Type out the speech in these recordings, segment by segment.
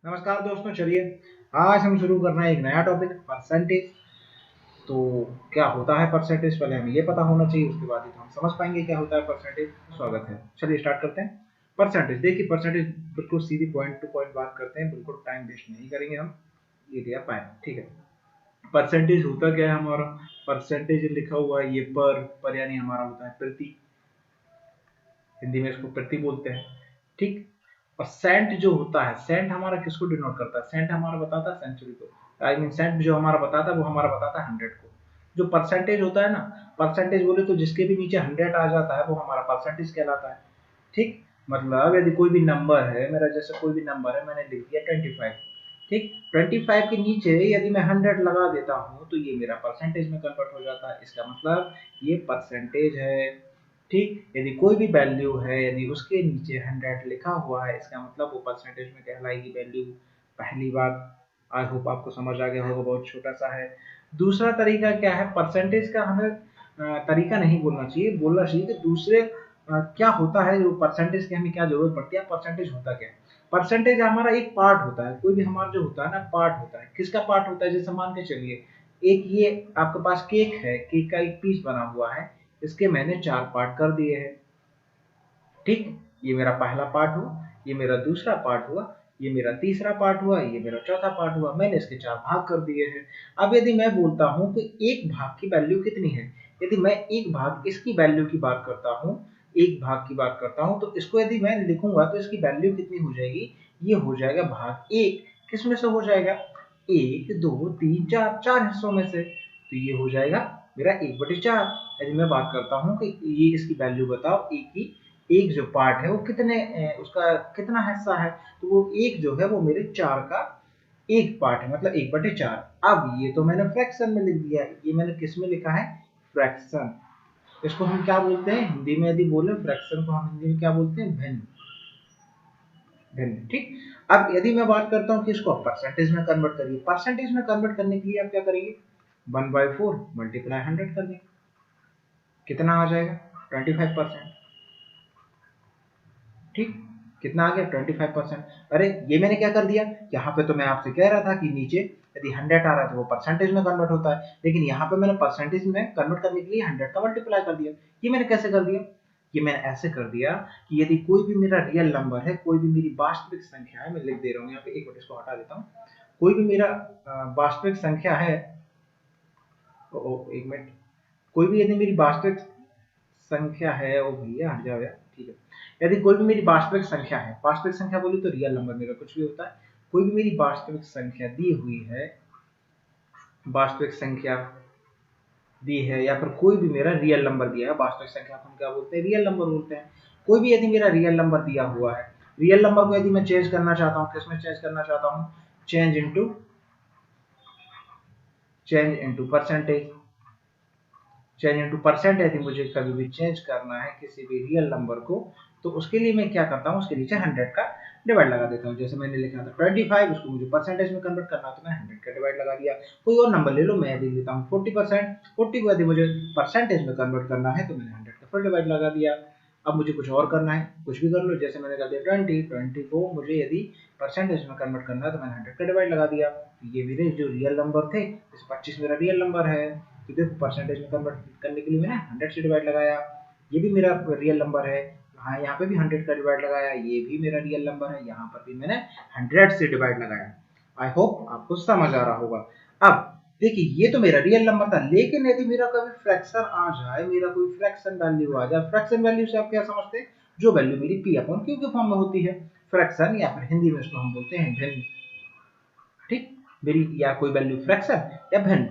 नमस्कार दोस्तों, चलिए आज हम शुरू कर रहे हैं एक नया टॉपिक परसेंटेज। तो क्या होता है परसेंटेज, पहले हमें ये पता होना चाहिए, उसके बाद ही तो हम समझ पाएंगे क्या होता है परसेंटेज। स्वागत है, चलिए स्टार्ट करते हैं। परसेंटेज देखिए, परसेंटेज बिल्कुल सीधी पॉइंट टू पॉइंट बात करते हैं, बिल्कुल टाइम वेस्ट नहीं करेंगे हम। ये दिया पाए, ठीक है। परसेंटेज होता क्या है हमारा? परसेंटेज लिखा हुआ है ये पर यानी हमारा होता है प्रति, हिंदी में इसको प्रति बोलते हैं, ठीक। और सेंट जो होता है, सेंट हमारा किसको डिनोट करता है? सेंट हमारा बताता है सेंचुरी को। आई मीन सेंट जो हमारा बताता है वो हमारा बताता है 100 को। जो परसेंटेज होता है ना, परसेंटेज बोले तो जिसके भी नीचे 100 आ जाता है वो हमारा परसेंटेज कहलाता है, ठीक। मतलब यदि कोई भी नंबर है मेरा, जैसे कोई भी नंबर है, मैंने लिख दिया 25, ठीक। 25 के नीचे यदि मैं 100 लगा देता हूँ तो ये मेरा परसेंटेज में कन्वर्ट हो जाता है। इसका मतलब ये परसेंटेज है, ठीक। यदि कोई भी वैल्यू है, यदि उसके नीचे 100 लिखा हुआ है, इसका मतलब वो परसेंटेज में कहलाएगी वैल्यू। पहली बात, आई होप आपको समझ आ गया होगा, बहुत छोटा सा है। दूसरा तरीका क्या है परसेंटेज का? हमें तरीका नहीं बोलना चाहिए, बोलना चाहिए कि दूसरे क्या होता है, जो परसेंटेज की हमें क्या जरूरत पड़ती है, परसेंटेज होता क्या है। परसेंटेज हमारा एक पार्ट होता है, कोई भी हमारा जो होता है ना पार्ट होता है। किसका पार्ट होता है? जैसे मान के चलिए एक ये आपके पास केक है, केक का एक पीस बना हुआ है, इसके मैंने 4 पार्ट कर दिए हैं, ठीक। ये मेरा पहला पार्ट हुआ, ये मेरा दूसरा पार्ट हुआ, ये मेरा तीसरा पार्ट हुआ, ये मेरा चौथा पार्ट हुआ। मैंने इसके 4 भाग कर दिए हैं। अब यदि मैं बोलता हूं कि एक भाग की वैल्यू कितनी है, यदि मैं एक भाग इसकी वैल्यू की बात करता हूं, एक भाग की बात करता हूं, तो इसको यदि मैं लिखूंगा तो इसकी वैल्यू कितनी हो जाएगी? ये हो जाएगा भाग एक। किसमें से हो जाएगा? एक, दो, तीन, चार, 4 हिस्सों में से। तो ये हो जाएगा मेरा 1/4। यदि मैं बात करता हूँ कि ये इसकी वैल्यू बताओ, एक जो पार्ट है वो कितने उसका कितना हिस्सा है, तो वो एक जो है वो मेरे 4 का एक पार्ट है, मतलब 1/4। अब ये तो मैंने फ्रैक्शन में लिख दिया, ये मैंने किस में लिखा है? फ्रैक्शन। इसको हम क्या बोलते हैं हिंदी में? यदि बोले फ्रैक्शन को हम हिंदी में क्या बोलते हैं? भिन्न, भिन्न, ठीक। अब यदि मैं बात करता हूँ कि इसको परसेंटेज में कन्वर्ट करिए, परसेंटेज में कन्वर्ट करने के लिए आप क्या करेंगे? 1/4 मल्टीप्लाई 100 कर देंगे, कितना आ जाएगा? 25%, ठीक। कितना आ गया? 25%। अरे ये मैंने क्या कर दिया, यहाँ पे तो मैं आपसे कह रहा था कि नीचे यदि 100 आ रहा है तो वो परसेंटेज में कन्वर्ट होता है, लेकिन यहाँ पे मैंने परसेंटेज में कन्वर्ट करने के लिए 100 का मल्टीप्लाई कर दिया। ये मैंने कैसे कर दिया? ये मैंने ऐसे कर दिया कि यदि कोई भी मेरा रियल नंबर है, कोई भी मेरी वास्तविक संख्या है, मैं लिख दे रहा हूँ यहाँ पे, एक मिनट इसको हटा देता हूँ। कोई भी मेरा वास्तविक संख्या है, एक मिनट, कोई भी यदि मेरी वास्तविक संख्या है, ओ भैया हट जाओ यार, ठीक है। यदि कोई भी मेरी वास्तविक संख्या है, वास्तविक संख्या बोली तो रियल नंबर मेरा कुछ भी होता है, कोई भी मेरी वास्तविक संख्या दी हुई है, वास्तविक संख्या दी है, या फिर कोई भी मेरा रियल नंबर दिया है, वास्तविक संख्या को हम क्या बोलते हैं? रियल नंबर बोलते हैं। कोई भी यदि मेरा रियल नंबर दिया हुआ है, रियल नंबर को यदि मैं चेंज करना चाहता हूँ, किसमें चेंज करना चाहता हूँ? Change into percentage. Change into percent यदि मुझे कभी भी चेंज करना है किसी भी रियल नंबर को, तो उसके लिए मैं क्या करता हूँ? उसके नीचे 100 का डिवाइड लगा देता हूँ। जैसे मैंने लिखा था 25, उसको मुझे परसेंटेज में कन्वर्ट करना, तो मैं 100 का डिवाइड लगा दिया। कोई और नंबर ले लो, मैं यदि लेता हूँ 40%, 40 को यदि मुझे परसेंटेज में कन्वर्ट करना है तो मैंने 100 का फिर डिवाइड लगा दिया। अब मुझे कुछ और करना है, कुछ भी कर लो, जैसे मैंने कर दिया 20 को मुझे यदि परसेंटेज में कन्वर्ट करना है तो मैंने 100 का डिवाइड लगा दिया। ये मेरे जो रियल नंबर थे, जैसे 25 मेरा रियल नंबर है, तो देखो परसेंटेज में कन्वर्ट करने के लिए मैंने 100 से डिवाइड लगाया। ये भी मेरा रियल नंबर है, हाँ यहाँ पे भी 100 का डिवाइड लगाया। ये भी मेरा रियल नंबर है, यहाँ पर भी मैंने 100 से डिवाइड लगाया। आई होप आपको समझ आ रहा होगा। अब देखिए, ये तो मेरा रियल नंबर था, लेकिन यदि मेरा कभी फ्रैक्शन आ जाए, मेरा कोई फ्रैक्शन वैल्यू आ जाए, फ्रैक्शन वैल्यू से आप क्या समझते हैं? जो वैल्यू मेरी पी अपॉन क्यू के फॉर्म में होती है, फ्रैक्शन, या फिर हिंदी में इसको हम बोलते हैं भिन्न, ठीक। मेरी या कोई वैल्यू फ्रैक्शन या भिन्न।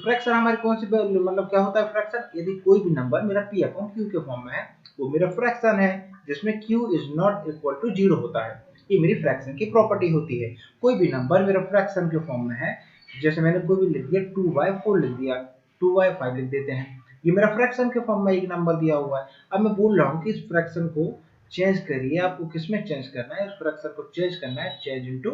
फ्रैक्शन हमारी कौन सी वैल्यू, मतलब क्या होता है फ्रैक्शन? यदि कोई भी नंबर मेरा पी अपॉन क्यू के फॉर्म में है, वो मेरा फ्रैक्शन है, जिसमें Q is not equal to 0 होता है। ये मेरी फ्रैक्शन की प्रॉपर्टी होती है। कोई भी नंबर मेरा फ्रैक्शन के फॉर्म में है, जैसे मैंने कोई भी लिख दिया 2/4 लिख दिया, 2/5 लिख देते हैं, ये मेरा फ्रैक्शन के फॉर्म में एक नंबर दिया हुआ है। अब मैं बोल रहा हूँ कि इस फ्रैक्शन को चेंज करिए, आपको किसमें चेंज करना है? इस फ्रैक्शन को चेंज करना है, चेंज इनटू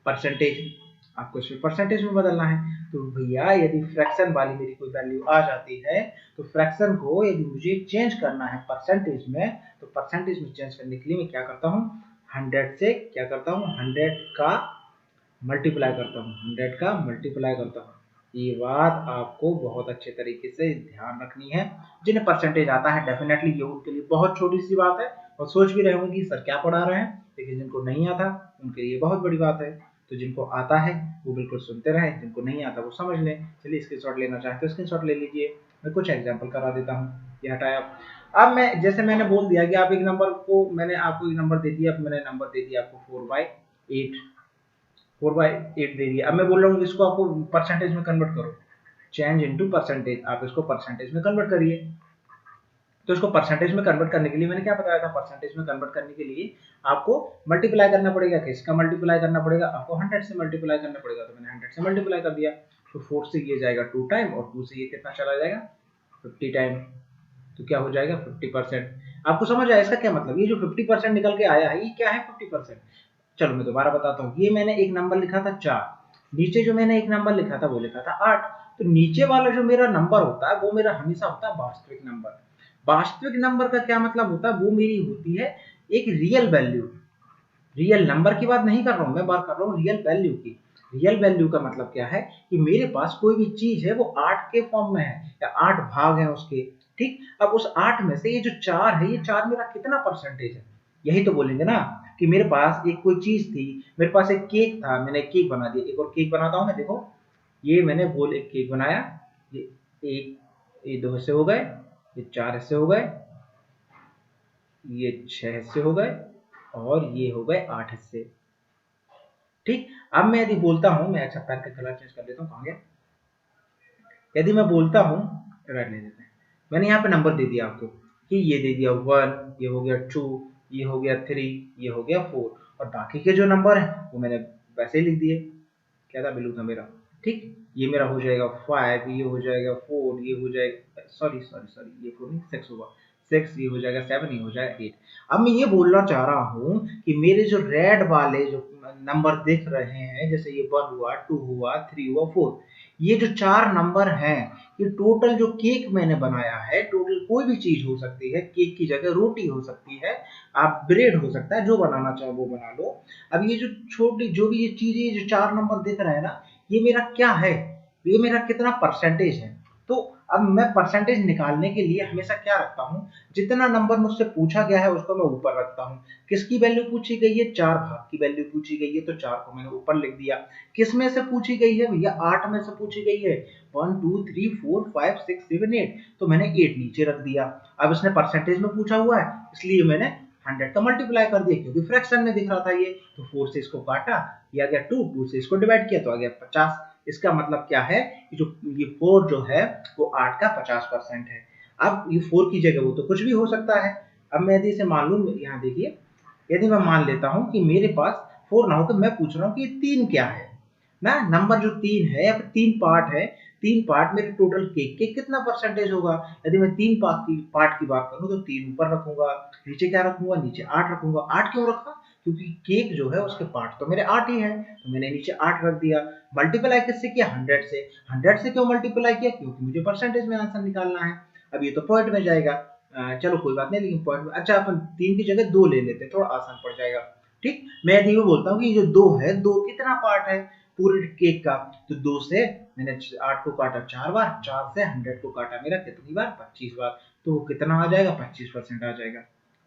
परसेंटेज। आपको इसमें परसेंटेज में बदलना है। तो भैया यदि फ्रैक्शन वाली मेरी कोई वैल्यू आ जाती है, तो फ्रैक्शन को यदि मुझे चेंज करना है परसेंटेज में, तो परसेंटेज में चेंज करने के लिए मैं क्या करता हूँ? 100 से क्या करता हूँ, 100 का मल्टीप्लाई करता हूँ, 100 का मल्टीप्लाई करता हूँ। ये बात आपको बहुत अच्छे तरीके से ध्यान रखनी है। जिन्हें परसेंटेज आता है डेफिनेटली ये उनके लिए बहुत छोटी सी बात है और सोच भी रहे होंगे कि सर क्या पढ़ा रहे हैं, लेकिन जिनको नहीं आता उनके लिए बहुत बड़ी बात है। तो जिनको आता है वो बिल्कुल सुनते रहे, जिनको नहीं आता वो समझ लें। चलिए स्क्रीनशॉट लेना चाहते हो स्क्रीनशॉट ले लीजिए। मैं कुछ एग्जाम्पल करा देता हूँ। ये हटाया। अब मैं जैसे मैंने बोल दिया कि आप एक नंबर को, मैंने आपको एक नंबर दे दिया, मैंने नंबर दे दिया आपको 4/8, 4/8 दे दिया। अब मैं बोल रहा हूँ इसको आपको परसेंटेज में कन्वर्ट करो, चेंज इनटू परसेंटेज। आप इसको परसेंटेज में कन्वर्ट करिए। तो इसको परसेंटेज में कन्वर्ट करने के लिए मैंने क्या बताया था, परसेंटेज में कन्वर्ट करने के लिए आपको मल्टीप्लाई करना पड़ेगा। किसका मल्टीप्लाई करना पड़ेगा, आपको 100 से मल्टीप्लाई करना पड़ेगा। तो मैंने 100 से मल्टीप्लाई कर दिया। तो 4 से ये जाएगा 2 टाइम और 2 से ये कितना चला जाएगा 50 टाइम। तो क्या हो जाएगा 50%। आपको समझ आया इसका क्या मतलब, ये जो 50% निकल के आया है ये क्या है 50%। चलो मैं दोबारा बताता हूँ। ये मैंने एक नंबर लिखा था 4, नीचे जो मैंने एक नंबर लिखा था वो लिखा था 8। तो नीचे वाला जो मेरा नंबर होता है वो मेरा हमेशा होता है वास्तविक नंबर। वास्तविक नंबर का क्या मतलब होता है, वो मेरी होती है एक रियल वैल्यू। रियल नंबर की बात नहीं कर रहा हूं मैं, बात कर रहा हूँ रियल वैल्यू की। रियल वैल्यू का मतलब क्या है कि मेरे पास कोई भी चीज है वो 8 के फॉर्म में है या 8 भाग है उसके। ठीक, अब उस 8 में से ये जो 4 है, ये 4 मेरा कितना परसेंटेज है, यही तो बोलेंगे ना। कि मेरे पास एक कोई चीज थी, मेरे पास एक केक था, मैंने एक केक बना दिया। एक और केक बनाता हूं मैं, देखो ये मैंने गोल एक केक बनाया। ये एक, ये 2 हिस्से हो गए, ये 4 हिस्से हो गए, ये 6 हिस्से हो गए और ये हो गए 8 हिस्से। ठीक, अब मैं यदि बोलता हूं, मैं अच्छा पेन का कलर चेंज कर लेता हूं, कहां गया। यदि मैं बोलता हूं, रेड ले लेते हैं। मैंने यहाँ पे नंबर दे दिया आपको कि ये दे दिया 1, ये हो गया 2, ये हो गया 3, ये हो गया 4 और बाकी के जो नंबर है वो मैंने वैसे ही लिख दिए। क्या था, बिल्लू था मेरा। ठीक, ये मेरा हो जाएगा 5, ये हो जाएगा 4, ये हो जाएगा सॉरी सॉरी सॉरी ये 4 नहीं 6 होगा 6, ये हो जाएगा 7, ये हो जाएगा 8। अब मैं ये बोलना चाह रहा हूँ कि मेरे जो रेड वाले जो नंबर दिख रहे हैं, जैसे ये 1 हुआ, 2 हुआ, 3 हुआ, 4, ये जो 4 नंबर हैं, ये टोटल जो केक मैंने बनाया है, टोटल कोई भी चीज हो सकती है, केक की जगह रोटी हो सकती है, आप ब्रेड हो सकता है, जो बनाना चाहो वो बना लो। अब ये जो छोटी जो भी ये चीजें, ये जो 4 नंबर दिख रहा है ना, ये मेरा क्या है, ये मेरा कितना परसेंटेज है। तो अब मैं परसेंटेज निकालने के लिए हमेशा क्या रखता हूँ, जितना नंबर मुझसे पूछा गया है उसको मैं ऊपर रखता हूँ। किसकी वैल्यू पूछी गई है, 4 भाग की वैल्यू पूछी गई है, तो 4 को मैंने ऊपर लिख दिया। किस में से पूछी गई है भैया, 8 में से पूछी गई है, 1 2 3 4 5 6 7 8, तो मैंने 8 नीचे रख दिया। अब इसने परसेंटेज में पूछा हुआ है इसलिए मैंने 100 का मल्टीप्लाई कर दिया, क्योंकि फ्रैक्शन में दिख रहा था ये। तो 4 से इसको काटा, ये आ गया 2, 2 से इसको डिवाइड किया तो आ गया 50। इसका मतलब क्या है, जो ये 4 जो है वो 8 का 50% है। अब ये 4 की जगह वो तो कुछ भी हो सकता है। अब मैं यदि इसे मान लूं, यहाँ देखिए, यदि मैं मान लेता हूं कि मेरे पास 4 ना हो, तो मैं पूछ रहा हूं कि 3 क्या है ना। नंबर जो 3 है या फिर 3 पार्ट है, 3 पार्ट मेरे टोटल केक के कितना परसेंटेज होगा। यदि मैं 3 पार्ट की बात करूं तो 3 ऊपर रखूंगा, नीचे क्या रखूंगा, नीचे 8 रखूंगा। 8 क्यों रखा, क्योंकि केक जो है उसके पार्ट तो मेरे 8 ही है, तो मैंने नीचे 8 रख दिया। मल्टीप्लाई किससे किया, 100 से। 100 से क्यों मल्टीप्लाई किया, क्योंकि मुझे परसेंटेज में आंसर निकालना है। अब ये तो पॉइंट में जाएगा, चलो कोई बात नहीं, लेकिन पॉइंट में, अच्छा अपन 3 की जगह 2 ले लेते, थोड़ा आसान पड़ जाएगा। ठीक, मैं यदि वो बोलता हूँ कि जो 2 है, 2 कितना पार्ट है पूरे केक का, तो 2 से मैंने 8 को काटा 4 बार, 4 से 100 को काटा मेरा कितनी बार, 25 बार। तो वो कितना आ जाएगा, 25% आ जाएगा।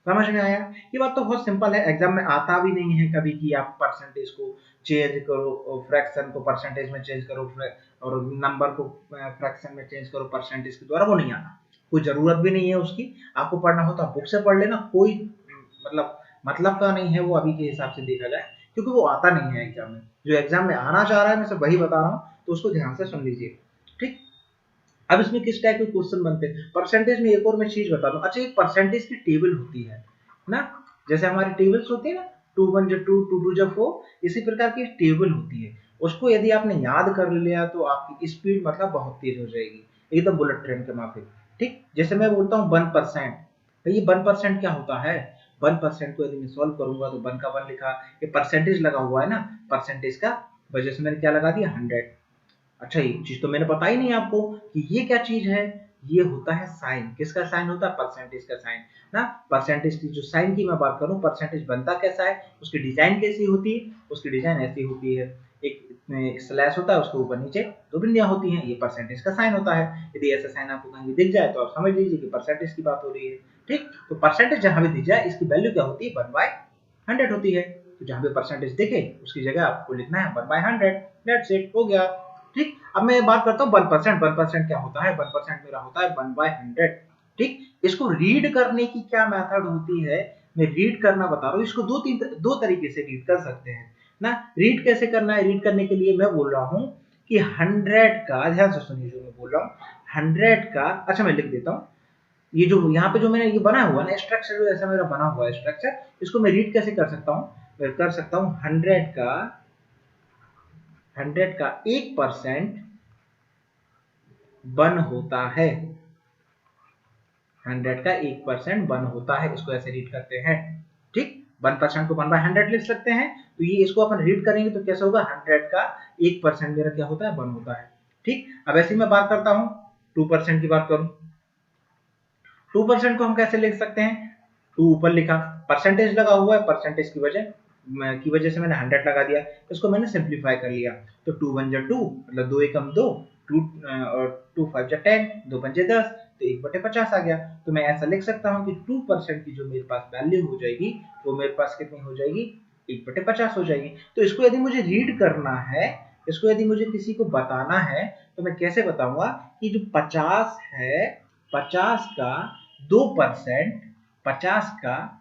समझ में आया। ये बात तो बहुत सिंपल है, एग्जाम में आता भी नहीं है कभी कि आप परसेंटेज को चेंज करो, फ्रैक्शन को परसेंटेज में चेंज करो और नंबर को फ्रैक्शन में चेंज करो परसेंटेज के द्वारा, वो नहीं आता। कोई जरूरत भी नहीं है उसकी। आपको पढ़ना हो तो आप बुक से पढ़ लेना, कोई मतलब का नहीं है वो अभी के हिसाब से देखा जाए, क्योंकि वो आता नहीं है एग्जाम में। जो एग्जाम में आना चाह रहा है मैं सब वही बता रहा हूँ, तो उसको ध्यान से सुन लीजिए। ठीक, अब इसमें किस टाइप के क्वेश्चन बनते हैं परसेंटेज में, एक और मैं चीज बता दूं। अच्छा, एक परसेंटेज की टेबल होती है ना, जैसे हमारी टेबल्स होती है ना, 2 1 जा 2, 2 2 जा 4, इसी प्रकार की टेबल होती है। उसको यदि आपने याद कर लिया तो आपकी स्पीड मतलब बहुत तेज हो जाएगी, एकदम बुलेट ट्रेन के माफिक। ठीक, जैसे मैं बोलता हूँ 1%, भाई ये 1% क्या होता है। 1% को यदि मैं सॉल्व करूंगा तो 1 का 1 लिखा, ये परसेंटेज लगा हुआ है ना, परसेंटेज का वजह से मैंने क्या लगा दिया 100। अच्छा, एक चीज तो मैंने बताई नहीं आपको कि ये क्या चीज है, ये होता है साइन। किसका साइन होता है? परसेंटेज का साइन ना। परसेंटेज की जो साइन की मैं बात करूं, परसेंटेज बनता कैसा है, उसकी डिजाइन कैसी होती है? उसकी डिजाइन ऐसी होती है, एक स्लैश होता है, उसके ऊपर नीचे दो बिंदियां होती हैं, ये परसेंटेज का साइन होता है। यदि ऐसा साइन आपको कहीं दिख जाए तो आप समझ लीजिए कि परसेंटेज की बात हो रही है। ठीक, तो परसेंटेज जहां भी दिख जाए इसकी वैल्यू क्या होती है? 1/100 होती है। तो जहां भी परसेंटेज दिखे उसकी जगह आपको लिखना है 1/100। दैट्स इट, हो गया। ठीक, अब मैं बात करता हूँ 1%। 1% क्या होता है? 1% मेरा होता है 1/100। ठीक, इसको रीड करने की क्या मेथड होती है, मैं रीड करना बता रहा हूँ। इसको दो तरीके से रीड कर सकते हैं ना। रीड कैसे करना है? रीड करने के लिए मैं बोल रहा हूँ कि 100 का, ध्यान से सुनिए जो मैं बोल रहा हूँ, 100 का, अच्छा मैं लिख देता हूँ। ये जो यहाँ पे जो मैंने ये बना हुआ ना स्ट्रक्चर, जो ऐसा मेरा बना हुआ है स्ट्रक्चर, इसको मैं रीड कैसे कर सकता हूँ? मैं कर सकता हूँ 100 का 1% 1 होता है। 100 का 1% 1 होता है, इसको ऐसे रीड करते हैं। ठीक, 1% को 1/100 लिख सकते हैं। तो ये इसको अपन रीड करेंगे तो कैसे होगा? 100 का 1% मेरा क्या होता है? 1 होता है। ठीक, अब ऐसे मैं बात करता हूँ 2% की बात करूँ। 2% को हम कैसे लिख सकते हैं? 2 ऊपर लिखा, परसेंटेज लगा हुआ है, परसेंटेज की वजह से मैंने 100 लगा दिया, इसको मैंने सिंप्लीफाई कर लिया। तो 2 1 2 मतलब 2 एकम 2, 2 और 2 5 10, 2 5 10, तो 1/50 आ गया। तो मैं ऐसा लिख सकता हूँ कि 2% की जो मेरे पास वैल्यू हो जाएगी वो मेरे पास कितनी हो जाएगी? 1/50 हो जाएगी। तो इसको यदि मुझे रीड करना है, इसको यदि मुझे किसी को बताना है, तो मैं कैसे बताऊंगा कि जो 50 है, 50 का 2%, 50 का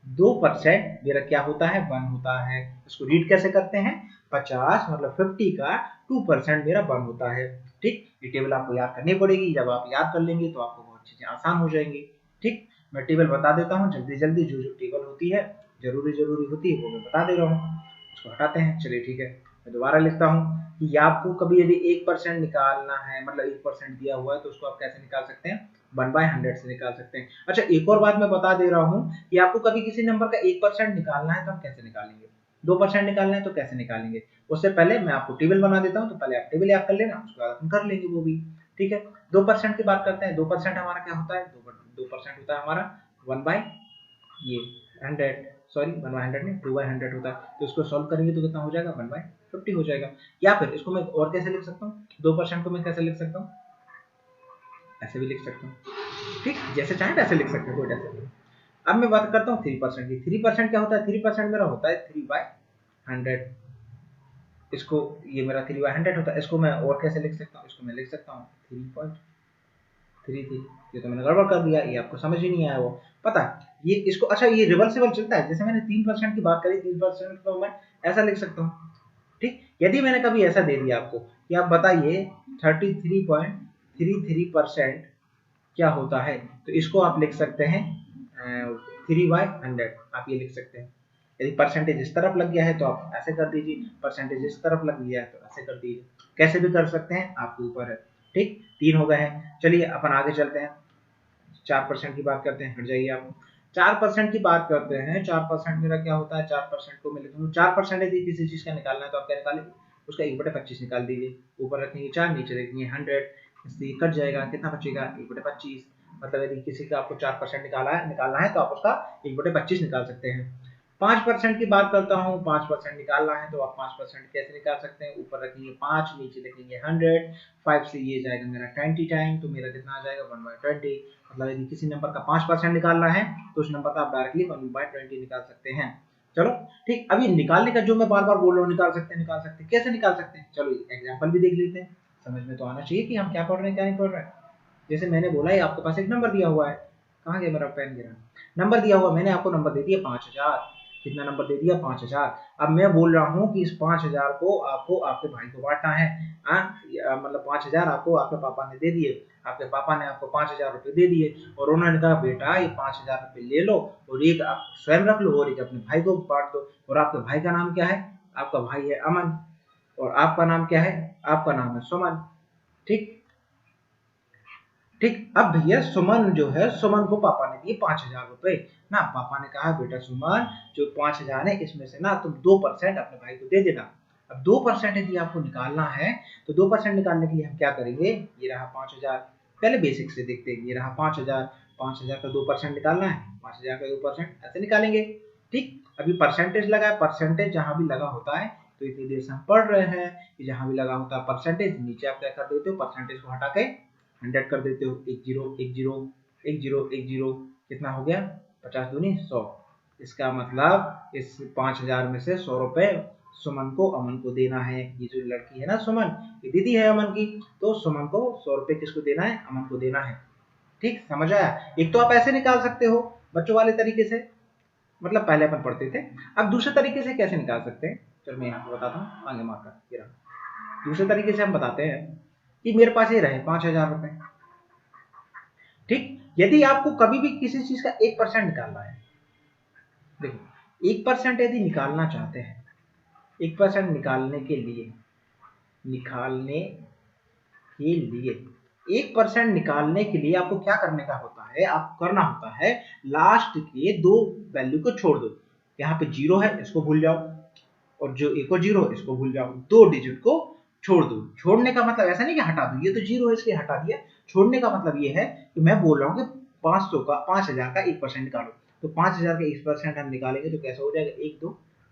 2% मेरा क्या होता है? 1 होता है। इसको रीड कैसे करते हैं? 50 मतलब 50 का 2% मेरा 1 होता है। ठीक, ये टेबल आपको याद करनी पड़ेगी। जब आप याद कर लेंगे तो आपको बहुत चीजें आसान हो जाएंगी। ठीक, मैं टेबल बता देता हूँ जल्दी जल्दी। जो जो टेबल होती है जरूरी होती है वो मैं बता दे रहा हूँ। उसको हटाते हैं, चलिए ठीक है। मैं दोबारा लिखता हूँ कि आपको कभी यदि 1% निकालना है, मतलब 1% दिया हुआ है, तो उसको आप कैसे निकाल सकते हैं? 1/100 से निकाल सकते हैं। अच्छा, एक और बात मैं बता दे रहा हूँ कि आपको कभी किसी नंबर का 1% निकालना है तो हम कैसे निकालेंगे, 2% निकालना है तो कैसे निकालेंगे। उससे पहले मैं आपको टेबल बना देता हूँ, तो पहले आप टेबल याद कर लेना, उसके बाद अपन कर लेंगे वो भी। ठीक है, 2% की बात करते हैं। 2% हमारा क्या होता है? 2% होता है हमारा 1 बाय ये 100, सॉरी 1/100 नहीं, 2/100 होता है। तो इसको सॉल्व करेंगे तो कितना हो जाएगा? 1/50 हो जाएगा। या फिर इसको मैं और कैसे लिख सकता हूँ? 2% को मैं कैसे लिख सकता हूँ? ऐसे भी लिख सकता हूँ। ठीक, जैसे चाहे वैसे लिख सकते हैं, कोई टेंशन नहीं। अब मैं बात करता हूँ 3% की। 3% क्या होता है? 3% मेरा होता है 3/100। इसको, ये मेरा 3/100 होता है। इसको मैं और कैसे लिख सकता हूँ? इसको मैं लिख सकता हूँ 3.33। ये तो मैंने गड़बड़ कर दिया, ये आपको समझ ही नहीं आया वो, पता है ये इसको। अच्छा, ये रिवर्सिबल चलता है। जैसे मैंने 3% की बात करी, 3% को मैं ऐसा लिख सकता हूँ। ठीक, यदि मैंने कभी ऐसा दे दिया आपको कि आप बताइए 33.33% क्या होता है, तो इसको आप लिख सकते हैं 3/100, आप ये लिख सकते हैं। यदि परसेंटेज इस तरफ लग गया है तो आप ऐसे कर दीजिए, परसेंटेज इस तरफ लग गया है तो ऐसे कर दीजिए। कैसे भी कर सकते हैं, आपके ऊपर है। ठीक, 3 हो गए हैं। चलिए अपन आगे चलते हैं, 4% की बात करते हैं। हट जाइए आप, 4% की बात करते हैं। 4% मेरा क्या होता है? 4% को मैं लिखूंगा, 4% यदि किसी चीज का निकालना है तो आप क्या निकालेंगे? उसका 1/25 निकाल दीजिए। ऊपर रखेंगे 4, नीचे रखेंगे 100, इससे कट जाएगा, कितना बचेगा? 1/25। मतलब यदि किसी का आपको 4% निकालना है तो आप उसका 1/25 निकाल सकते हैं। 5% की बात करता हूँ। 5% निकालना है तो आप 5% कैसे निकाल सकते हैं? ऊपर रखेंगे 5, नीचे लिखेंगे 100, 5 से ये जाएगा मेरा 20 टाइम, तो मेरा कितना आ जाएगा? 1/20। मतलब यदि किसी नंबर का 5% निकालना है तो उस नंबर का आप डायरेक्टली 1/20 निकाल सकते हैं। चलो ठीक, अभी निकालने का जो मैं बार बार बोल रहा हूँ, निकाल सकते हैं, निकाल सकते हैं, कैसे निकाल सकते हैं? चलो एग्जाम्पल भी देख लेते हैं। समझ में तो आना चाहिए कि हम क्या पढ़ रहे हैं क्या नहीं पढ़ रहे हैं। जैसे मैंने बोला है, आपके पास एक नंबर दिया हुआ है, कहाँ गया मेरा पेन? गिरा। नंबर दिया हुआ, मैंने आपको नंबर दे दिया 5000। कितना नंबर दे दिया? 5000। अब मैं बोल रहा हूँ कि इस 5000 को आपको आपके भाई को बांटना है। मतलब 5000 आपको आपके पापा ने दे दिए, आपके पापा ने आपको 5000 रुपए दे दिए, और उन्होंने कहा बेटा ये 5000 रुपए ले लो, और एक आप स्वयं रख लो और एक अपने भाई को बांट दो। और आपके भाई का नाम क्या है? आपका भाई है अमन, और आपका नाम क्या है? आपका नाम है सुमन। ठीक, ठीक, अब भैया सुमन जो है, सुमन को पापा ने दिए 5000 रुपए ना। पापा ने कहा बेटा सुमन, जो 5000 है इसमें से ना तुम 2% अपने भाई को दे देना। अब 2% यदि आपको निकालना है तो 2% निकालने के लिए हम क्या करेंगे? ये रहा 5000, पहले बेसिक से देखते हैं। ये रहा 5000, 5000 का 2% निकालना है, 5000 का 2% ऐसे निकालेंगे। ठीक, अभी परसेंटेज लगा है, परसेंटेज जहां भी लगा होता है तो इतनी देर से हम पढ़ रहे हैं कि जहां भी लगा होता है परसेंटेज, नीचे आप क्या कर देते हो, परसेंटेज को हटा के 100 कर देते हो। 10 कितना हो गया, 50 दूनी 100। इसका मतलब इस 5000 में से 100 रुपए सुमन को, अमन को देना है। ये जो लड़की है ना सुमन, ये दीदी है अमन की, तो सुमन को 100 रुपए किसको देना है, अमन को देना है। ठीक, समझ आया। एक तो आप ऐसे निकाल सकते हो बच्चों वाले तरीके से, मतलब पहले अपन पढ़ते थे। अब दूसरे तरीके से कैसे निकाल सकते हैं, चलो मैं यहाँ पे बताता हूँ, आगे मार्कर ये रहा। दूसरे तरीके से हम बताते हैं कि मेरे पास ये रहे 5000 रुपए। ठीक, यदि आपको कभी भी किसी चीज का 1% निकालना है, देखो 1% यदि निकालना चाहते हैं, 1% निकालने के लिए, निकालने के लिए 1% निकालने के लिए आपको क्या करने का होता है, आपको करना होता है लास्ट के दो वैल्यू को छोड़ दो। यहाँ पे 0 है, इसको भूल जाओ, और जो एक और 0 इसको भूल जाओ, दो डिजिट को छोड़ दो। छोड़ने का मतलब ऐसा नहीं कि हटा दो, ये तो 0 है इसलिए हटा दिया। छोड़ने का मतलब ये है कि मैं बोल रहा हूँ कि 500 का 5000 का 1% निकालो, तो 5000 का 1% हम निकालेंगे तो कैसा हो जाएगा, 1 2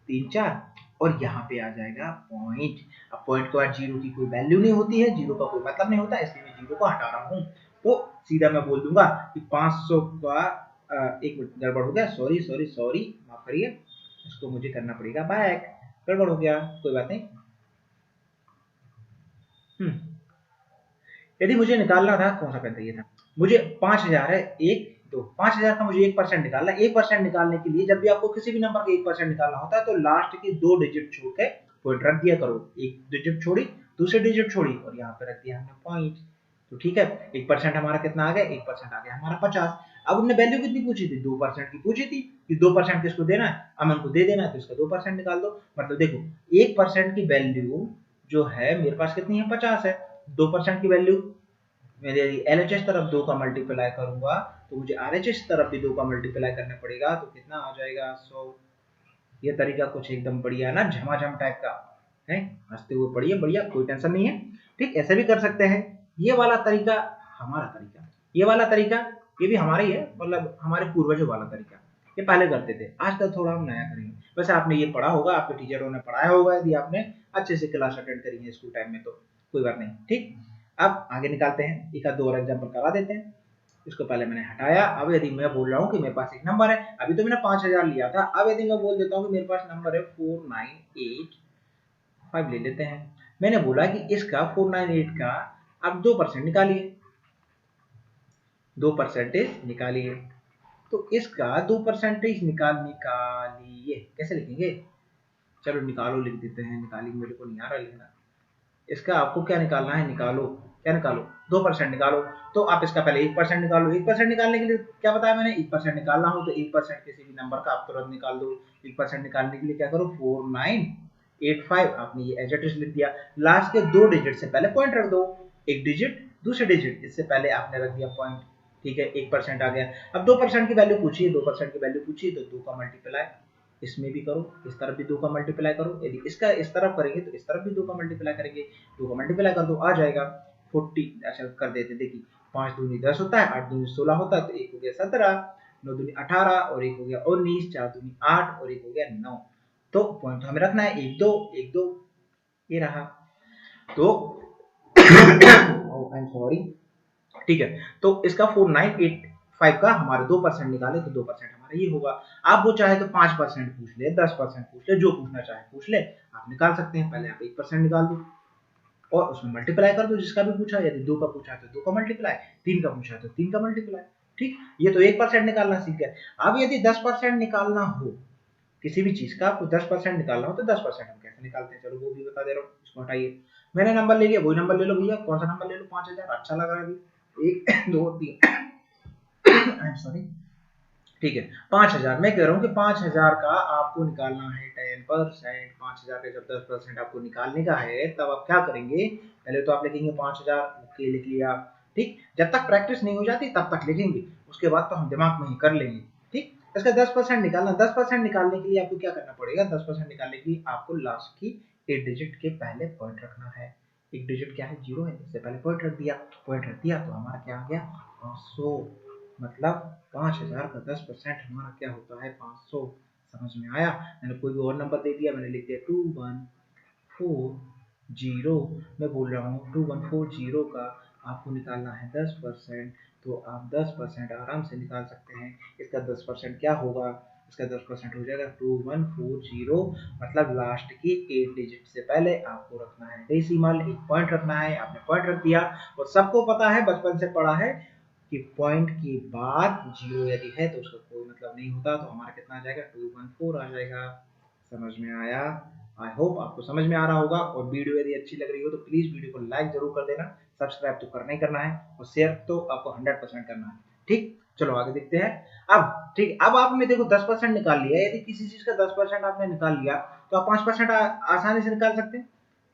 3 4, और यहाँ पे आ जाएगा पॉइंट। अब पॉइंट के बाद 0 की कोई वैल्यू नहीं होती है, 0 का कोई मतलब नहीं होता, इसलिए मैं 0 को हटा रहा हूँ। तो सीधा मैं बोल दूंगा कि 500 का एक मिनट गड़बड़ हो गया, सॉरी सॉरी सॉरी, माफ करिए, इसको मुझे करना पड़ेगा बैक, गड़बड़ हो गया, कोई बात नहीं। यदि मुझे निकालना था, कौन सा पेन था, ये था, मुझे 5000 है, 1 2, 5000 का मुझे 1% निकालना है। 1% निकालने के लिए जब भी आपको किसी भी नंबर का 1% निकालना होता है तो लास्ट के दो डिजिट छोड़ के पॉइंट रख दिया करो। एक डिजिट छोड़ी, दूसरी डिजिट छोड़ी, और यहाँ पे रख दिया हमने पॉइंट। तो ठीक है, 1% हमारा कितना आ गया, 1% आ गया हमारा 50। अब उन्होंने वैल्यू कितनी पूछी थी, 2% की पूछी थी कि 2% किसको देना है, अमन को दे देना है, तो इसका 2% निकाल दो। मतलब देखो 1% की वैल्यू जो है मेरे पास कितनी है, 50 है। 2% की वैल्यू, मैं यदि LHS तरफ 2 का मल्टीप्लाई करूंगा तो मुझे RHS तरफ भी 2 का मल्टीप्लाई करना पड़ेगा, तो कितना आ जाएगा, 100। ये तरीका कुछ एकदम बढ़िया है ना, झमाझम टाइप का है, हंसते हुए पढ़िए, बढ़िया, कोई टेंशन नहीं है। ठीक, ऐसे भी कर सकते हैं। ये वाला तरीका हमारा तरीका, ये वाला तरीका ये भी हमारा ही है, मतलब हमारे पूर्वजों वाला तरीका, ये पहले करते थे, आजकल थोड़ा हम नया करेंगे। वैसे आपने ये पढ़ा होगा, आपके टीचरों ने पढ़ाया होगा, यदि आपने अच्छे से क्लास अटेंड करी है स्कूल टाइम में, तो कोई बात नहीं। ठीक, अब आगे निकालते हैं, एक आध दो और एग्जाम्पल करा देते हैं। इसको पहले मैंने हटाया। अब यदि मैं बोल रहा हूँ कि मेरे पास एक नंबर है, अभी तो मैंने 5000 लिया था, अब यदि मैं बोल देता हूँ कि मेरे पास नंबर है 4985 ले लेते हैं। मैंने बोला कि इसका 498 का अब 2% निकालिए, 2% निकालिए, तो इसका 2% निकालिए, कैसे लिखेंगे, चलो निकालो लिख देते हैं, निकाली मेरे को नहीं आ रहा लिखना। इसका आपको क्या निकालना है, निकालो, क्या निकालो, 2% निकालो। तो आप इसका पहले 1% निकालो। 1% निकालने के लिए क्या बताया मैंने, 1% निकालना हो तो 1% किसी भी नंबर का आप तुरंत निकाल दो। 1% निकालने के लिए क्या करो, 4985 आपने ये एज इट इज लिख दिया। लास्ट के दो डिजिट से पहले पॉइंट रख दो, एक डिजिट दूसरे डिजिट, इससे पहले आपने रख दिया पॉइंट। ठीक है, 1% आ गया। अब 2% की वैल्यू पूछिए, 2% की वैल्यू पूछिए तो 2 का मल्टीप्लाई इसमें भी करो, इस तरफ भी 2 का मल्टीप्लाई करो, यदि इसका इस तरफ करेंगे तो इस तरफ भी 2 का मल्टीप्लाई करेंगे, 2 का मल्टीप्लाई कर दो, आ जाएगा 40। अच्छा कर देते, देखिए 5 दूनी 10 होता है, 8 दूनी 16 होता है, तो एक हो गया 17, 9 दूनी 18 और एक हो गया 19, 4 दूनी 8 और एक हो गया 9। तो पॉइंट हमें रखना है 1 2 1 2, ये रहा। तो आई एम सॉरी, ठीक है, तो इसका 4985 का हमारे 2% निकाले तो 2% हमारा ये होगा। आप वो चाहे तो 5% पूछ ले, 10% पूछ ले, जो पूछना चाहे पूछ ले, आप निकाल सकते हैं। पहले आप 1% निकाल दो और उसमें मल्टीप्लाई कर दो, जिसका भी पूछा, यदि 2 का पूछा है तो 2 का मल्टीप्लाई, 3 का पूछा है तो 3 का मल्टीप्लाई। ठीक, ये तो 1% निकालना सीख गए। अब यदि 10% निकालना हो किसी भी चीज का, आपको 10% निकालना हो तो 10% हम कैसे निकालते हैं, चलो वो भी बता दे रहा हूँ। इसको हटाइए, मैंने नंबर ले लिया, वही नंबर ले लो भैया, कौन सा नंबर ले लो, 5000 अच्छा लग रहा है अभी, 1 2 3 सॉरी, ठीक है 5000। मैं कह रहा हूँ कि 5000 का आपको निकालना है 10%। 5000 का जब 10% आपको निकालने का है तब आप क्या करेंगे, पहले तो आप लिखेंगे 5000, ओके लिख लिया। ठीक, जब तक प्रैक्टिस नहीं हो जाती तब तक लिखेंगे, उसके बाद तो हम दिमाग में ही कर लेंगे। ठीक, इसका 10% निकालना, 10% निकालने के लिए आपको क्या करना पड़ेगा, 10% निकालने के लिए आपको लास्ट की 8 डिजिट के पहले पॉइंट रखना है। एक डिजिट क्या है, 0 है, इससे पहले पॉइंट रख दिया, तो हमारा क्या आ गया 500, मतलब 5000 का 10% हमारा क्या होता है 500। समझ में आया? मैंने कोई भी और नंबर दे दिया, मैंने लिख दिया 2140, मैं बोल रहा हूँ 2140 का आपको निकालना है 10%, तो आप 10% आराम से निकाल सकते हैं। इसका 10% क्या होगा, इसका 10% हो जाएगा 2140, मतलब लास्ट की 8 डिजिट से पहले आपको रखना है डेसिमल, एक पॉइंट रखना है, आपने पॉइंट रख दिया। और सबको पता है, बचपन से पढ़ा है कि पॉइंट के बाद जीरो यदि है तो उसका कोई मतलब नहीं होता, तो हमारा कितना आ जाएगा 214 आ जाएगा। समझ में आया? आई होप आपको समझ में आ रहा होगा। और वीडियो यदि अच्छी लग रही हो तो प्लीज वीडियो को लाइक जरूर कर देना, सब्सक्राइब तो करना ही करना है, और शेयर तो आपको 100% करना है। ठीक, चलो आगे देखते हैं। अब ठीक, अब आपने देखो 10% निकाल लिया, यदि किसी चीज का 10% आपने निकाल लिया तो आप 5% आसानी से निकाल सकते हैं।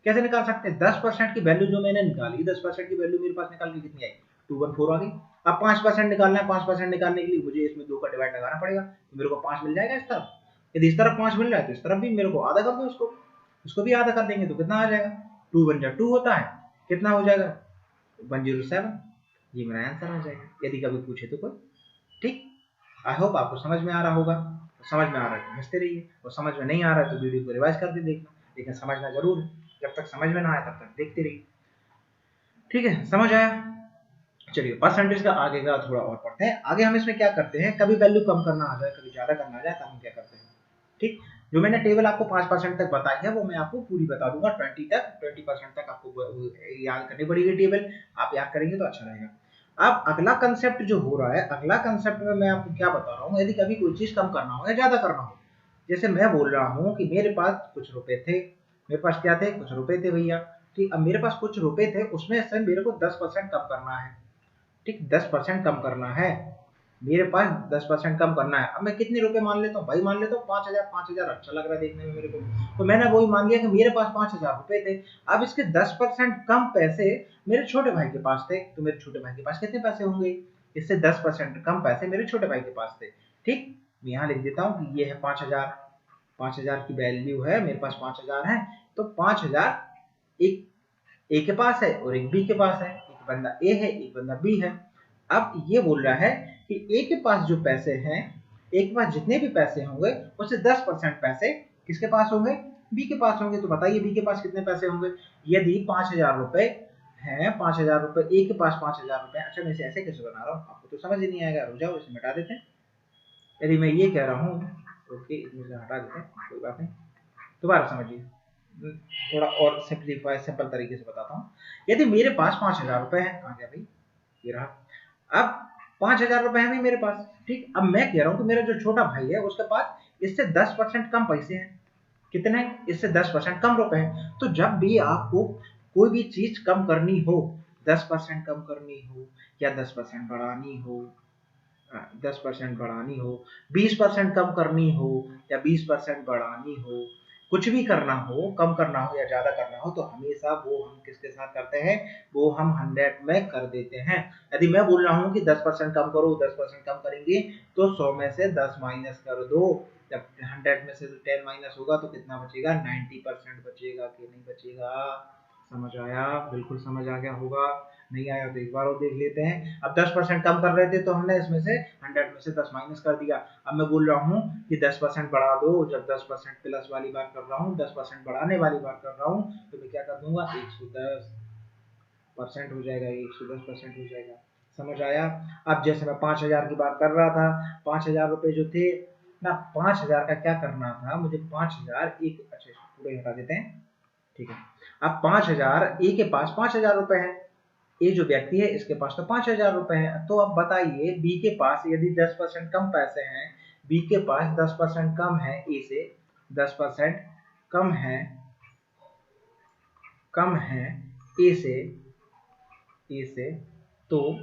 कैसे निकाल सकते हैं? 10% की वैल्यू जो मैंने निकाली, 10% की वैल्यू मेरे पास निकाल के कितनी आई, 214 आ गई। अब 5% निकालना है, 5% निकालने के लिए मुझे इसमें 2 का डिवाइड लगाना पड़ेगा, तो मेरे को 5 मिल जाएगा इस तरफ। यदि इस तरफ 5 मिल रहा है तो इस तरफ भी मेरे को आधा कर दो, इसको भी आधा कर देंगे तो कितना आ जाएगा, 2 1 2 होता है, कितना हो जाएगा 107। ये मेरा आंसर आ जाएगा, यदि कभी पूछे तो कोई। ठीक, आई होप आपको समझ में आ रहा होगा। तो समझ में आ रहा है तो हंसते रहिए, और समझ में नहीं आ रहा है तो वीडियो को रिवाइज करके देखना, लेकिन समझना जरूर है। जब तक समझ में ना आए तब तक देखते रहिए। ठीक है, समझ आया? चलिए परसेंटेज का आगे का थोड़ा और पढ़ते हैं। आगे हम इसमें क्या करते हैं, कभी वैल्यू कम करना आ जाए, कभी ज्यादा करना आ जाए, तब हम क्या करते हैं। ठीक, जो मैंने टेबल आपको 5% तक बताई है वो मैं आपको पूरी बता दूंगा, 20% तक आपको याद करनी पड़ेगी टेबल। आप याद करेंगे तो अच्छा रहेगा। अब अगला कंसेप्ट जो हो रहा है, अगला कंसेप्ट में मैं आपको क्या बता रहा हूँ, यदि कभी कोई चीज कम करना हो या ज्यादा करना हो, जैसे मैं बोल रहा हूँ कि मेरे पास कुछ रुपए थे, मेरे पास क्या थे, कुछ रुपए थे भैया। ठीक, अब मेरे पास कुछ रुपए थे, उसमें से मेरे को 10% कम करना है। ठीक, 10% कम करना है, मेरे पास 10% कम करना है। अब मैं कितने रुपए मान लेता हूँ भाई, मान लेता हूँ 5000। 5000 अच्छा लग रहा है देखने में मेरे को, तो मैंने वही मान लिया कि मेरे पास 5000 रुपए थे। अब इसके 10% कम पैसे मेरे छोटे भाई के पास थे, तो मेरे छोटे भाई के पास कितने पैसे होंगे, इससे 10% कम पैसे मेरे छोटे भाई के पास थे। ठीक, मैं यहाँ लिख देता हूँ कि ये है 5000, 5000 की वैल्यू है, मेरे पास 5000 है, तो 5000 एक ए के पास है और एक बी के पास है, एक बंदा ए है, एक बंदा बी है। अब ये बोल रहा है कि ए के पास जो पैसे हैं, ए के पास जितने भी पैसे होंगे उससे 10% पैसे किसके पास होंगे, बी के पास होंगे। तो बताइए बी के पास कितने पैसे होंगे, यदि 5000 रुपए हैं, 5000 रुपए ए के पास 5000 रुपए। अच्छा, मैं इसे ऐसे कैसे बना रहा हूँ, आपको तो समझ ही नहीं आएगा, रुक जाओ इसे मिटा देते हैं। यदि मैं ये कह रहा हूँ, ओके इसमें से हटा देते हैं, कोई बात नहीं, दोबारा समझिए, थोड़ा और सिंपलीफाई सिंपल तरीके से बताता हूँ। यदि मेरे पास 5000 रुपए है, आ गया भाई, ये रहा। अब 5000 रुपए है नहीं मेरे पास। ठीक, अब मैं कह रहा हूँ कि मेरा जो छोटा भाई है उसके पास इससे 10% कम पैसे हैं। कितने? इससे 10% कम रुपए हैं। तो जब भी आपको कोई भी चीज कम करनी हो, 10% कम करनी हो या 10% बढ़ानी हो, 10% बढ़ानी हो, 20% कम करनी हो या 20% बढ़ानी हो, कुछ भी करना हो, कम करना हो या ज्यादा करना हो, तो हमेशा वो हम किसके साथ करते हैं, वो हम 100 में कर देते हैं। यदि मैं बोल रहा हूँ कि 10% कम करो, 10% कम करेंगे तो 100 में से 10 माइनस कर दो, जब 100 में से 10 माइनस होगा तो कितना बचेगा, 90% बचेगा कि नहीं बचेगा। समझ आया? बिल्कुल समझ आ गया होगा। नहीं आया तो एक बार और देख लेते हैं। अब 10% कम कर रहे थे तो हमने इसमें से 100 में से 10 माइनस कर दिया। अब मैं बोल रहा हूँ कि 10% बढ़ा दो, जब 10% प्लस वाली बात कर रहा हूँ, 10% बढ़ाने वाली बात कर रहा हूँ, तो मैं क्या कर दूंगा, 110% हो जाएगा, 110% हो जाएगा। समझ आया? अब जैसे मैं 5000 की बात कर रहा था, 5000 रुपए जो थे ना, 5000 का क्या करना था मुझे, 5000 एक, अच्छा इसको पूरे हटा देते हैं। ठीक है, अब 5000 ए के पास 5000 रुपए है, ये जो व्यक्ति है इसके पास तो 5000 रुपए है। तो अब बताइए बी के पास यदि 10% कम पैसे हैं, बी के पास 10% कम है ए से, 10% कम है, कम है ए से, ए से, तो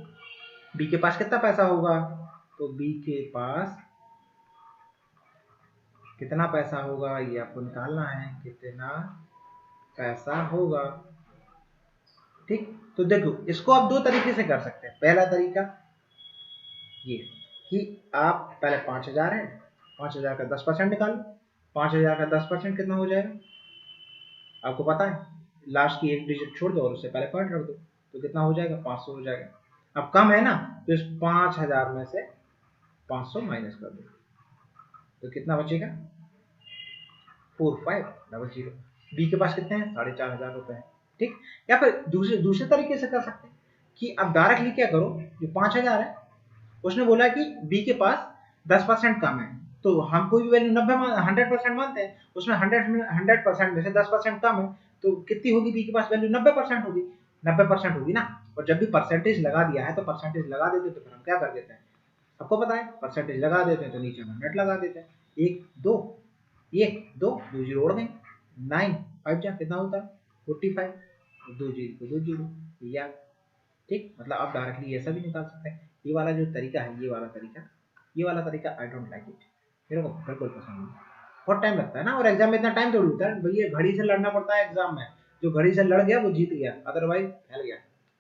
बी के पास कितना पैसा होगा, तो बी के पास कितना पैसा होगा ये आपको निकालना है, कितना पैसा होगा। ठीक, तो देखो इसको आप दो तरीके से कर सकते हैं। पहला तरीका ये कि आप पहले 5000 है, 5000 का 10% निकालो। 5000 का 10% कितना हो जाएगा आपको पता है, लास्ट की एक डिजिट छोड़ दो और उससे पहले पॉइंट रख दो, तो कितना हो जाएगा 500 हो जाएगा। अब कम है ना, तो इस 5000 में से 500 माइनस कर दो, तो कितना बचेगा 4500। बी के पास कितने हैं 4500 रुपए हैं, ठीक। या फिर दूसरे दूसरे तरीके से कर सकते हैं कि अब डायरेक्टली क्या करो, जो 5000 है उसने बोला कि बी के पास 10% कम है, तो हम कोई भी वैल्यू 100% मानते हैं, उसमें 100% में से 10% कम है, तो कितनी होगी बी के पास वैल्यू 90% होगी, 90% होगी ना। और जब भी परसेंटेज लगा दिया है तो परसेंटेज लगा देते हैं, तो फिर हम क्या कर देते हैं, सबको पता है परसेंटेज लगा देते हैं, तो नीचे हम नेट लगा देते हैं, एक दो दो जीरो उड़ गए, 9 5 जा कितना होता है 45, दो जीरो दो जीरो, या ठीक। मतलब आप डायरेक्टली ऐसा भी निकाल सकते हैं। ये वाला जो तरीका है, ये वाला तरीका आई डोंट लाइक इट, मेरे को बिल्कुल पसंद नहीं। बहुत टाइम लगता है ना, और एग्जाम में इतना टाइम थोड़ी होता है भैया, घड़ी से लड़ना पड़ता है एग्जाम में, जो घड़ी से लड़ गया वो जीत गया, अदरवाइज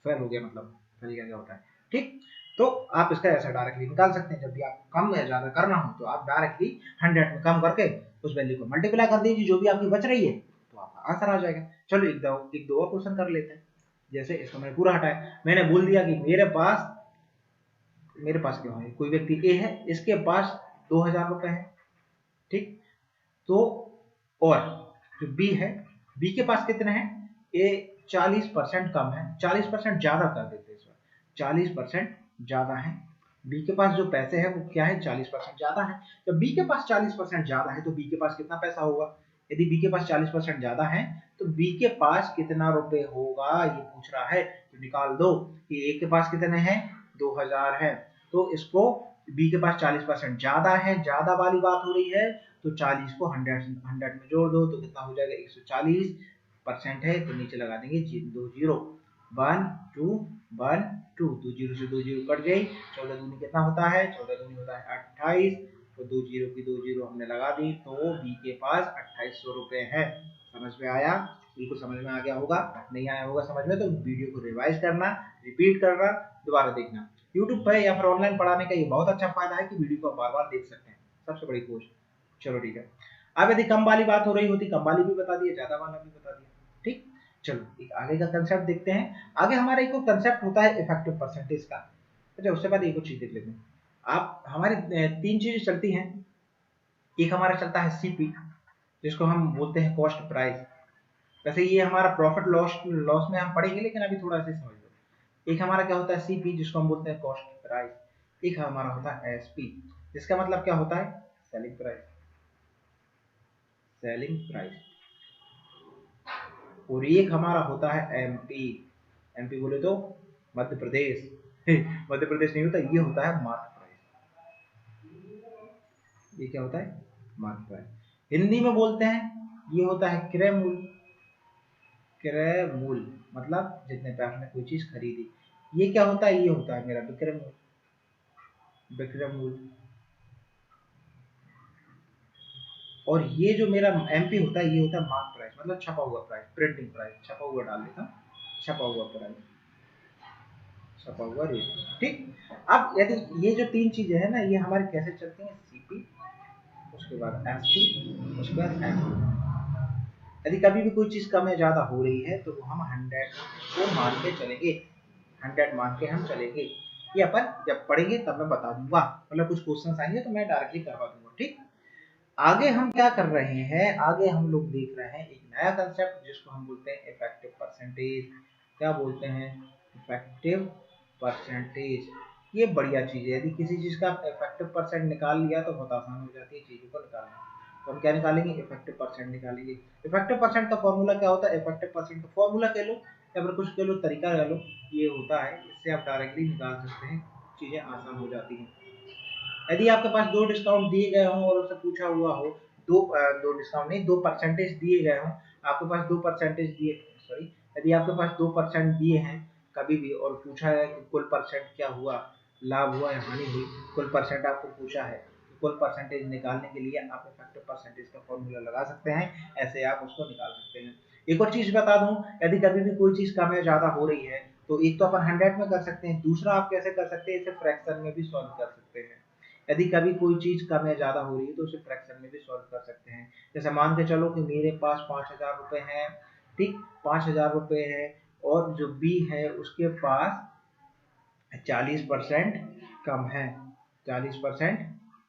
फेल हो गया, मतलब फेल क्या होता है, ठीक। तो आप इसका ऐसा डायरेक्टली निकाल सकते हैं, जब भी आप कम या ज्यादा करना हो तो आप डायरेक्टली 100 में कम करके उस वैल्यू को मल्टीप्लाई कर दीजिए, जो भी आपकी बच रही है, तो आपका आंसर आ जाएगा। चलो एक दो और क्वेश्चन कर लेते हैं। जैसे इसको मैंने पूरा हटाया, मैंने बोल दिया कि मेरे पास क्यों है, कोई व्यक्ति ए है, इसके पास 2000 रुपए है, ठीक। तो और जो बी है, बी के पास कितने हैं, ए 40% कम है, 40% ज्यादा कर देते हैं इस बार, 40% ज्यादा है, बी के पास जो पैसे हैं वो क्या है 40% ज्यादा है। जब बी के पास 40% ज्यादा है तो बी के पास कितना पैसा होगा, यदि बी के पास 40% ज्यादा है तो बी के पास कितना रुपए होगा ये पूछ रहा है, तो निकाल दो कि ए के पास कितने हैं 2000 है, तो इसको बी के पास 40% ज्यादा है, ज्यादा वाली बात हो रही है, तो 40 को 100 में जोड़ दो तो कितना हो जाएगा 140% है, तो नीचे लगा देंगे 2 जीरो, 1 2 1 2, 2 जीरो से 2 जीरो कट गई, 14 दूनी कितना होता है, 14 दूनी होता है 28, तो 2 जीरो की 2 जीरो हमने लगा दी, तो बी के पास 2800 रुपए है। समझ में आया, बिल्कुल समझ में आ गया होगा, नहीं आया होगा समझ में तो वीडियो को रिवाइज करना, रिपीट करना, दोबारा देखना। यूट्यूब पे या फिर ऑनलाइन पढ़ाने का ये बहुत अच्छा फायदा है कि वीडियो को बार बार देख सकते हैं, सबसे बड़ी खोज। चलो ठीक है, अब यदि कम वाली बात हो रही होती, कम वाली भी बता दिया, ज्यादा वाला भी बता दिया, ठीक। चलो एक आगे का कंसेप्ट देखते हैं। आगे हमारा एक कंसेप्ट होता है इफेक्टिव परसेंटेज का। अच्छा उससे पहले एक और चीज देख लेते हैं। आप हमारे तीन चीजें चलती हैं, एक हमारा चलता है सीपी, जिसको हम बोलते हैं कॉस्ट प्राइस। वैसे ये हमारा प्रॉफिट लॉस लॉस में हम पढ़ेंगे, लेकिन अभी थोड़ा सा समझ लो। एक हमारा क्या होता है सीपी, जिसको हम बोलते हैं कॉस्ट प्राइस। एक हमारा होता है एसपी, जिसका मतलब क्या होता है सेलिंग प्राइस, सेलिंग प्राइस। और एक हमारा होता है एमपी, एमपी बोले तो मध्य प्रदेश मध्य प्रदेश नहीं होता, ये होता है मार्क प्राइस। ये क्या होता है मार्क प्राइस, हिंदी में बोलते हैं ये होता है क्रय मूल्य। क्रय मूल्य मतलब जितने पे आपने कोई चीज खरीदी, ये क्या होता है, ये होता है मेरा विक्रय मूल्य, विक्रय मूल्य। और ये जो मेरा एमपी होता है ये होता है मार्क प्राइस, मतलब छपा हुआ प्राइस, प्रिंटिंग प्राइस, छपा हुआ डाल देता हूँ, छपा हुआ प्राइस, छपा हुआ रेट, ठीक। अब यदि ये जो तीन चीजें हैं ना, ये हमारे कैसे चलती हैं, सीपी, उसके बाद एसपी, उसके बाद एमपी। यदि कभी भी कोई चीज कम या ज्यादा हो रही है तो वो हम 100 को मान के चलेंगे, 100 मान के हम चलेंगे। ये अपन जब पढ़ेंगे तब मैं बता दूंगा, मतलब कुछ क्वेश्चन आएंगे तो मैं डायरेक्टली करवा दूंगा, ठीक। आगे हम क्या कर रहे हैं, आगे हम लोग देख रहे हैं एक नया कंसेप्ट, जिसको हम बोलते हैं इफेक्टिव परसेंटेज। क्या बोलते हैं, इफेक्टिव परसेंटेज। ये बढ़िया चीज है, यदि किसी चीज का इफेक्टिव परसेंट निकाल लिया तो बहुत आसान हो जाती है चीजों को निकालना। तो हम क्या निकालेंगे, इफेक्टिव परसेंट निकालेंगे। इफेक्टिव परसेंट का फॉर्मूला क्या होता है, इफेक्टिव परसेंट का फॉर्मूला कह लो या फिर कुछ कह लो, तरीका कह लो, ये होता है, इससे आप डायरेक्टली निकाल सकते हैं, चीजें आसान हो जाती हैं। यदि आपके पास दो डिस्काउंट दिए गए हों और उससे पूछा हुआ हो, दो डिस्काउंट नहीं, दो परसेंटेज दिए गए हों, आपके पास दो परसेंटेज दिए, सॉरी, यदि आपके पास 2% दिए हैं कभी भी और पूछा है कि कुल परसेंट क्या हुआ, लाभ हुआ या हानि हुई, कुल परसेंट आपको पूछा है, तो कुल परसेंटेज निकालने के लिए आप इफेक्टिव परसेंटेज का फॉर्मूला लगा सकते हैं, ऐसे आप उसको निकाल सकते हैं। एक और चीज बता दूं, यदि कभी भी कोई चीज कम या ज्यादा हो रही है तो एक तो अपन 100 में कर सकते हैं, दूसरा आप कैसे कर सकते हैं, इसे फ्रैक्शन में भी सॉल्व कर सकते हैं। यदि कभी कोई चीज कम या ज्यादा हो रही है तो उसे फ्रैक्शन में भी सॉल्व कर सकते हैं। जैसे मान के चलो कि मेरे पास 5000 रुपए हैं, ठीक, 5,000 रुपये है और जो बी है उसके पास 40% कम है, 40%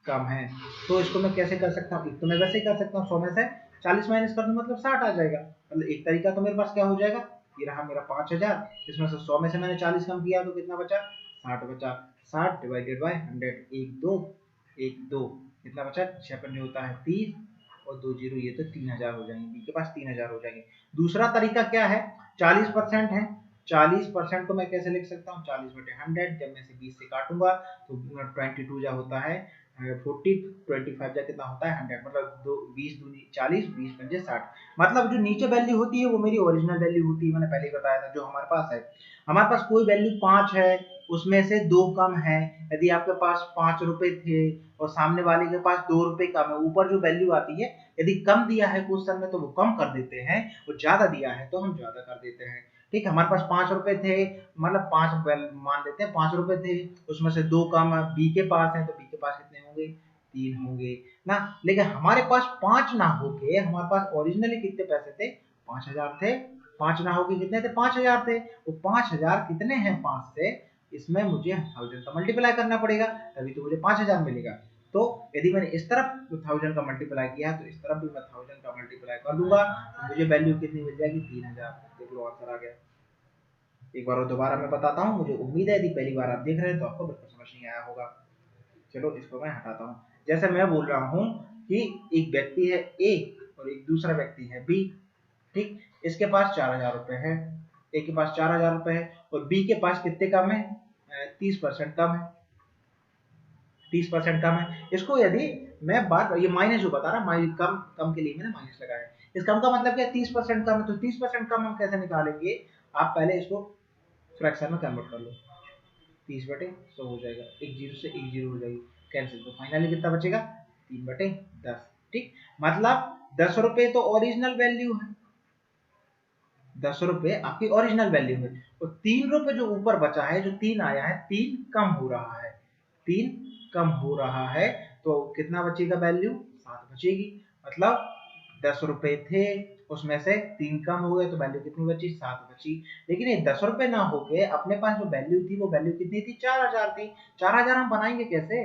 कम है। तो इसको मैं कैसे कर सकता हूँ, तो मैं वैसे ही कर सकता हूँ, 100 में से 40 माइनस कर दूं मतलब 60 आ जाएगा। मतलब एक तरीका तो मेरे पास क्या हो जाएगा, ये रहा मेरा 5,000, इसमें से 100 में से मैंने 40 कम किया तो कितना बचा, 60 बचा। 60 डिवाइडेड बाय 100, 1 2 कितना बचा, 6 होता है 30 और 2 जीरो, ये तो 3,000 हो जाएंगे, बी के पास 3,000 हो जाएंगे। दूसरा तरीका क्या है, 40% है, 40% को मैं कैसे लिख सकता हूँ, 40/100, जब मैं से 20 से काटूंगा तो 22 जा होता है 40, 25 जा कितना होता है 100, मतलब 20 दूनी 40, 20 पंजे 60। मतलब जो नीचे वैल्यू होती है वो मेरी ओरिजिनल वैल्यू होती है, मैंने पहले ही बताया था। जो हमारे पास है, हमारे पास कोई वैल्यू 5 है, उसमें से 2 कम है। यदि आपके पास 5 रुपए थे और सामने वाले के पास 2 रुपए कम है, ऊपर जो वैल्यू आती है, यदि कम दिया है क्वेश्चन में तो वो कम कर देते हैं, और ज्यादा दिया है तो हम ज्यादा कर देते हैं। ठीक, हमारे पास 5 रुपए थे, मतलब 5 मान लेते हैं 5 रुपए थे, उसमें से 2 कम बी के पास है तो बी के पास कितने होंगे, 3 होंगे ना। लेकिन हमारे पास 5 ना होके हमारे पास ओरिजिनली कितने पैसे थे, 5,000 थे। 5 ना होके कितने थे, 5,000 थे। तो 5,000 कितने हैं 5 से, इसमें मुझे 1000 का मल्टीप्लाई करना पड़ेगा, तभी तो मुझे 5,000 मिलेगा। तो यदि मैंने इस तरफ 1000 का मल्टीप्लाई किया तो इस तरफ भी मैं 1000 का मल्टीप्लाई कर दूंगा, तो मुझे वैल्यू कितनी मिल जाएगी, 3,000। देख लो आंसर आ गया। एक बार और दोबारा मैं बताता हूँ, मुझे उम्मीद है यदि पहली बार आप देख रहे हैं तो आपको बिल्कुल समझ नहीं आया होगा। चलो इसको मैं हटाता हूँ। जैसे मैं बोल रहा हूँ कि एक व्यक्ति है ए और एक दूसरा व्यक्ति है बी। ठीक, इसके पास 4,000 रुपए है, ए के पास 4,000 रुपए है और बी के पास कितने कम है, 30% कम है, 30% कम है। इसको यदि मैं बात, ये माइनस जो बता रहा, माइनस कम, कम के लिए मैंने माइनस लगाया है। इस कम का मतलब क्या है, 30% कम है, तो 30% कम हम कैसे निकालेंगे, आप पहले इसको फ्रैक्शन में कन्वर्ट कर लो। 30/100 हो जाएगा, एक जीरो से एक जीरो हो जाएगी, कैंसिल, तो फाइनली कितना बचेगा, 3/10। ठीक, मतलब 10 रुपए तो ओरिजिनल वैल्यू है, 10 रुपए आपकी ओरिजिनल वैल्यू है, और 3 रुपए जो ऊपर बचा है, जो 3 आया है, 3 कम हो रहा है, 3 कम हो रहा है, तो कितना बचेगा वैल्यू, 7 बचेगी। मतलब 10 रुपए थे, उसमें से 3 कम हो गए तो वैल्यू कितनी बची, 7 बची। लेकिन ये 10 रुपए ना होके अपने पास जो वैल्यू थी, वो वैल्यू कितनी थी, 4,000 थी। 4,000 हम बनाएंगे कैसे,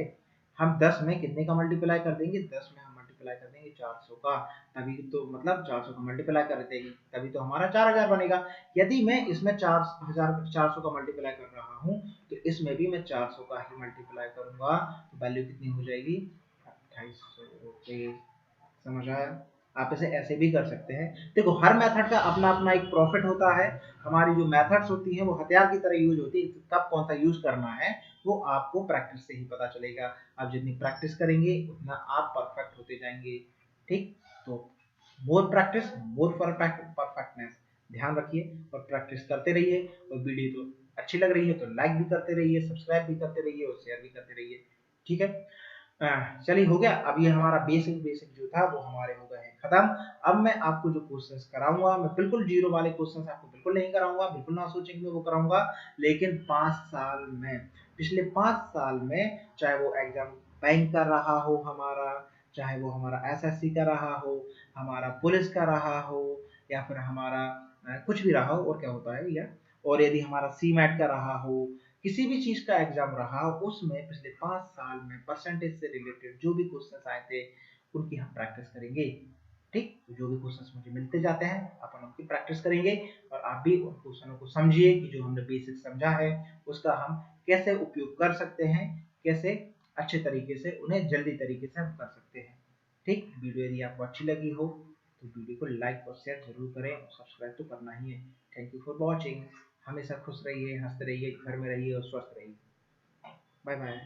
हम 10 में कितने का मल्टीप्लाई कर देंगे, 10 में हम मल्टीप्लाई कर देंगे 400 का, तभी तो, मतलब 400 का मल्टीप्लाई कर देंगे तभी तो हमारा 4,000 बनेगा। यदि मैं इसमें 4,000 का मल्टीप्लाई कर रहा हूँ तो इसमें भी मैं 400 का ही मल्टीप्लाई करूंगा, तो वैल्यू कितनी हो जाएगी, 2,800। समझ आया, आप इसे ऐसे भी कर सकते हैं। देखो हर मेथड का अपना अपना एक प्रॉफिट होता है। हमारी जो मेथड्स होती हैं वो हथियार की तरह यूज होती है, कब कौन सा यूज करना है वो आपको प्रैक्टिस से ही पता चलेगा। आप जितनी प्रैक्टिस करेंगे उतना आप परफेक्ट होते जाएंगे। ठीक, तो मोर प्रैक्टिस मोर परफेक्टनेस, ध्यान रखिए और प्रैक्टिस करते रहिए। और वीडियो तो अच्छी लग रही है तो लाइक भी करते रहिए, सब्सक्राइब भी करते रहिए और शेयर भी करते रहिए। ठीक है, चलिए हो गया। अब ये हमारा बेसिक बेसिक जो था वो हमारे हो गए हैं खत्म। अब मैं आपको जो क्वेश्चंस कराऊंगा, मैं बिल्कुल जीरो वाले क्वेश्चंस आपको बिल्कुल नहीं कराऊंगा, बिल्कुल ना सोचें कि मैं वो कराऊंगा। लेकिन 5 साल में, पिछले 5 साल में, चाहे वो एग्जाम बैंक का रहा हो हमारा, चाहे वो हमारा एसएससी का रहा हो, हमारा पुलिस का रहा हो, या फिर हमारा कुछ भी रहा हो, और क्या होता है भैया, और यदि हमारा सीमैट का रहा हो, किसी भी चीज का एग्जाम रहा, उसमें पिछले 5 साल में परसेंटेज से रिलेटेड जो भी क्वेश्चन आए थे उनकी हम प्रैक्टिस करेंगे। ठीक, तो जो भी क्वेश्चन मुझे मिलते जाते हैं अपन उनकी प्रैक्टिस करेंगे, और आप भी उन क्वेश्चनों को समझिए कि जो हमने बेसिक समझा है उसका हम कैसे उपयोग कर सकते हैं, कैसे अच्छे तरीके से उन्हें जल्दी तरीके से हम कर सकते हैं। ठीक, वीडियो यदि आपको अच्छी लगी हो तो वीडियो को लाइक और शेयर जरूर करें, और सब्सक्राइब तो करना ही है। Thank you for watching. हमेशा खुश रहिए, हंसते रहिए, घर में रहिए और स्वस्थ रहिए। Bye bye.